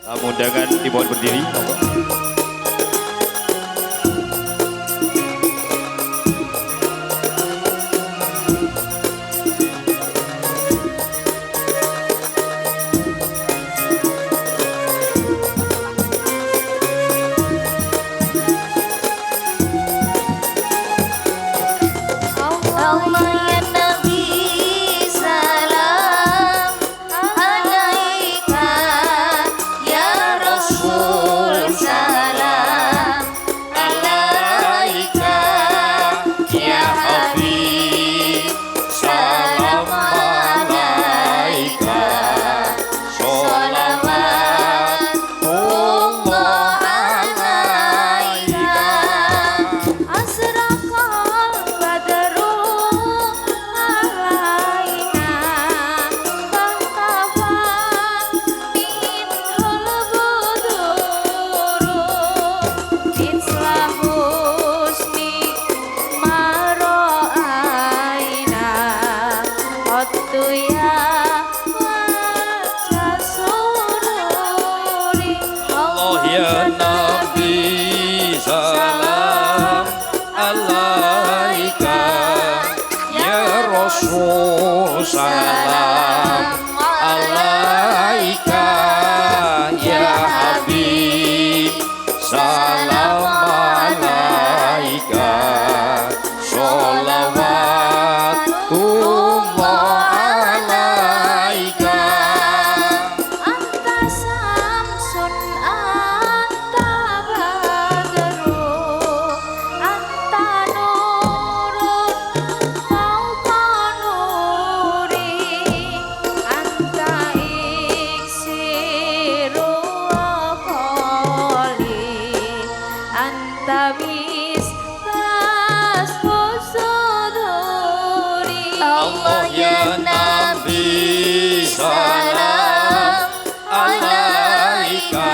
Tamu undangan dimohon berdiri. Salam alaika ya Habib, salam alaika, sholawatullah alaika. Anta samsun anta badru, anta nurun fauqa nuri, anta iksiru qoli, anta misbah suduri. Allah ya Nabi, salam alaika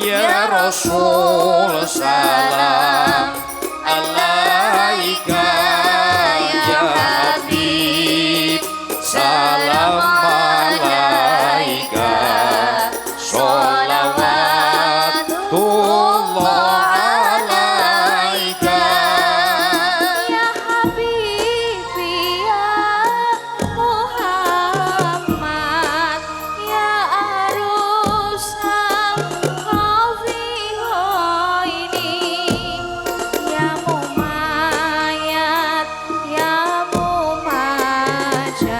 ya Rasul, salam alaika ya Habib, salam alaika, sholawatullah alaika. Ya Habibi ya Muhammad, ya arusal khafihoini, ya mumayat, ya mumajad,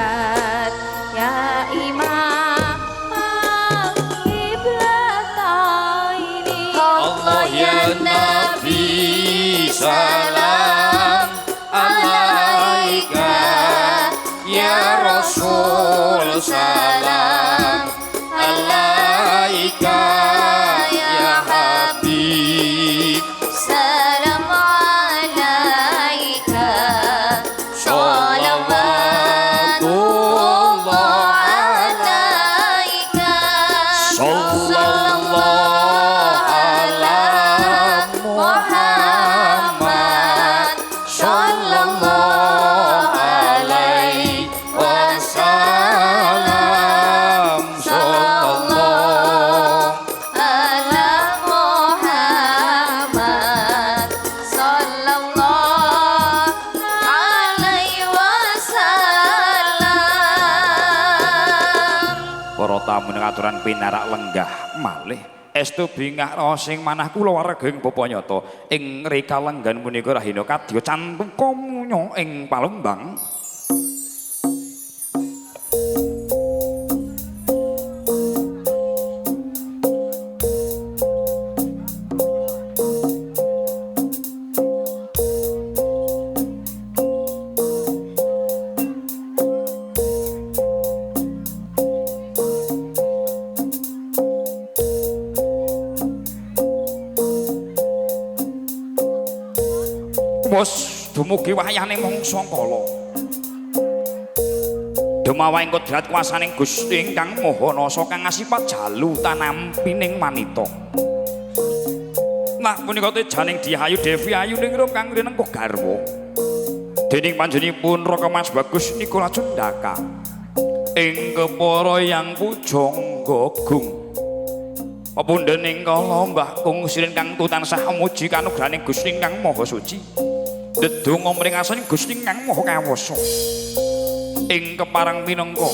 ya imam al-qiblataini. Allah ya Nabi, salam alaika ya Rasul, salam alaika ya Habib, Salam alaika, sholawatullah alaika, sallallahu ala Muhammad, sallallahu alaihi wasallam, sallallahu ala Muhammad, sallallahu alaihi wasallam. Para tamu ning aturan pinarak lenggah malih estu bingah sing manah kula wargeng bapa nyata ing reka lenggan punika rahina kadya cantuka munya ing Palembang. Bos dumugi wayane mangsa kala. Dumawaing kodrat kuasaning Gusti ingkang Maha Nasa kang ngasipat jalu tanampining manita. Nah punika tejaning Dihayu Devi Ayu ningrum kang rinengkuh garwa. Dening panjenenganipun Raka Mas Bagus Nikola Cundaka ing kepara yang pujangga gung Pepundhening kala Mbah Kung Sirin kang tansah muji kanugraning Gusti Kang Maha Suci. Ndedonga mring asaning Gusti Kang Maha Kawasa. Ing keparang minangka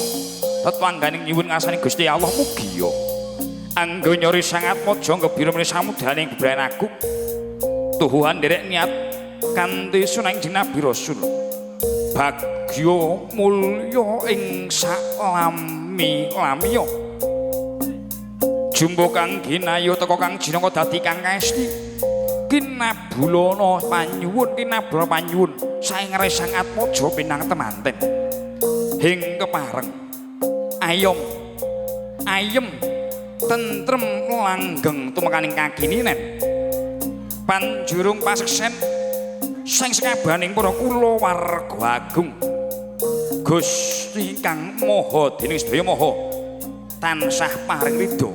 tetwangganing nyuwun ngasaning Gusti Allah mugiya anggo nyori sangat mojo ngebira mring samudraning bebrayan agung. Tuhuhan derek niat kanthi sunahing Nabi Rasul. Bagya mulya ing salami-lamiya. Jumbo kang ginayu teka kang jinaka dadi kang kesti. Kinabulana panyuwun saeng resang atmaja pinang temanten. Hing kepareng ayem tentrem langgeng tumekaning kagininen panjurung paseksen sing sekabaning para kulawarga agung Gusti Kang Maha dening sedaya maha tansah paring ridho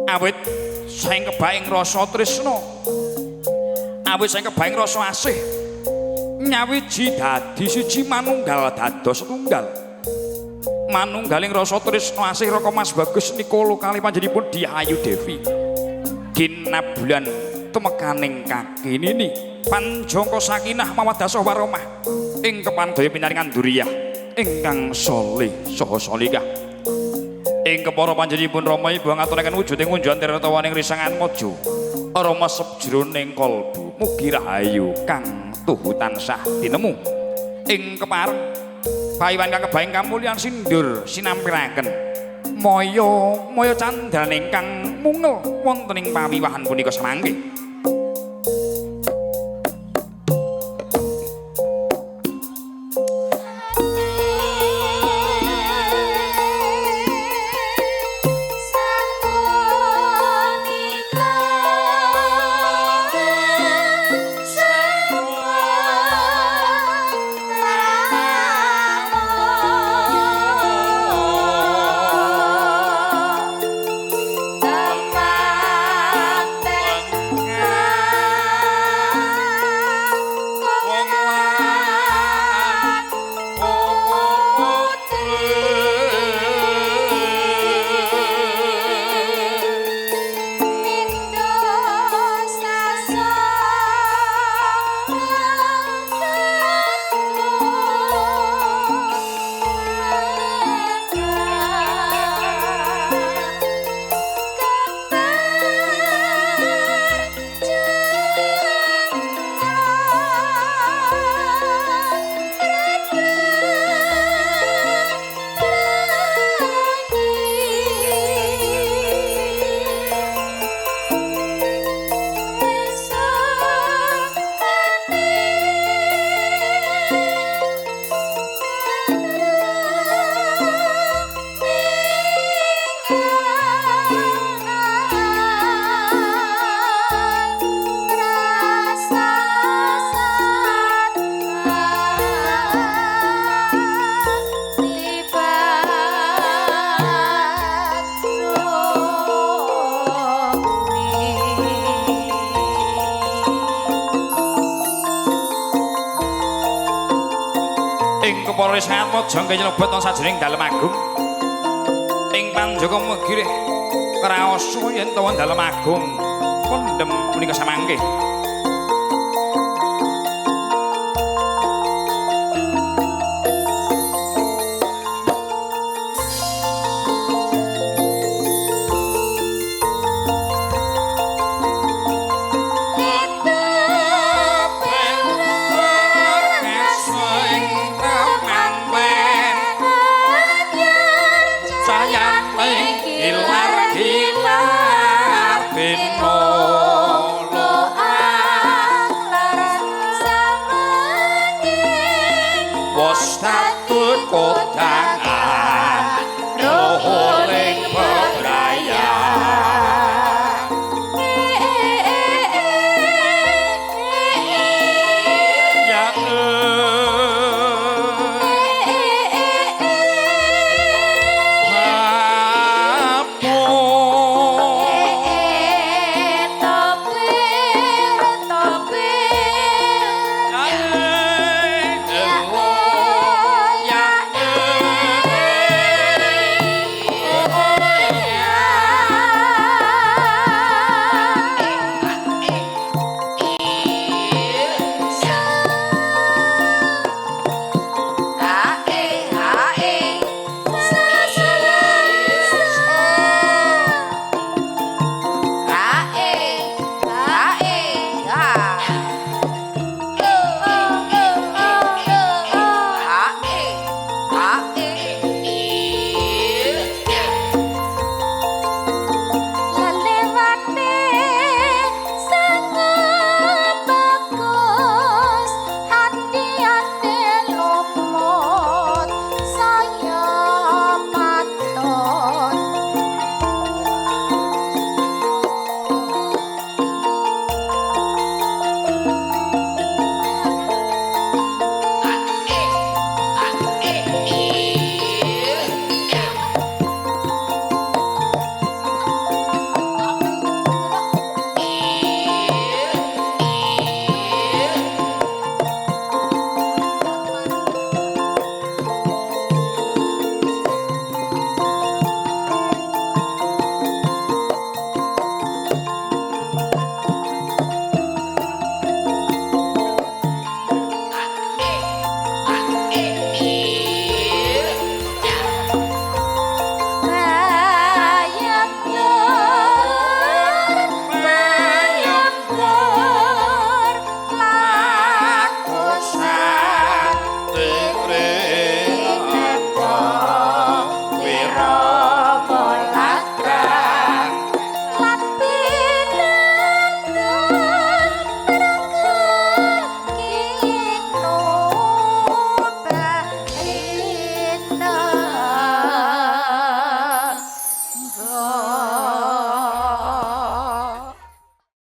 awit sing kebaing rasa tresna awit sing kebaing rasa asih nyawiji dadi siji manunggal dados setunggal manunggaling rasa tresna asih Raka Mas Bagus nikala kali panjenenganipun Diayu Dewi ginabulan tumekaning kakinini panjangka sakinah mawaddah warahmah ing kepandaya pinaringan duriyah ingkang solih saha solikah ing kepara panjenenganipun Rama Ibu ngaturaken wujuding unjuan tirtawaning risangan mojo Rama sajroning kalbu mugi rahayu kang tuhu tansah tinemu ing kepareng payiwan kang kebaing kamulyan sindur sinampiraken moyo candraning kang mungel wonten ing pawiwahan punika samangke. Kapolri sangat mojo nyelebet nang sajroning dalem agung. Ing panjaka megirih kraosa yen ta dalem agung pendhem punika samangke. Allah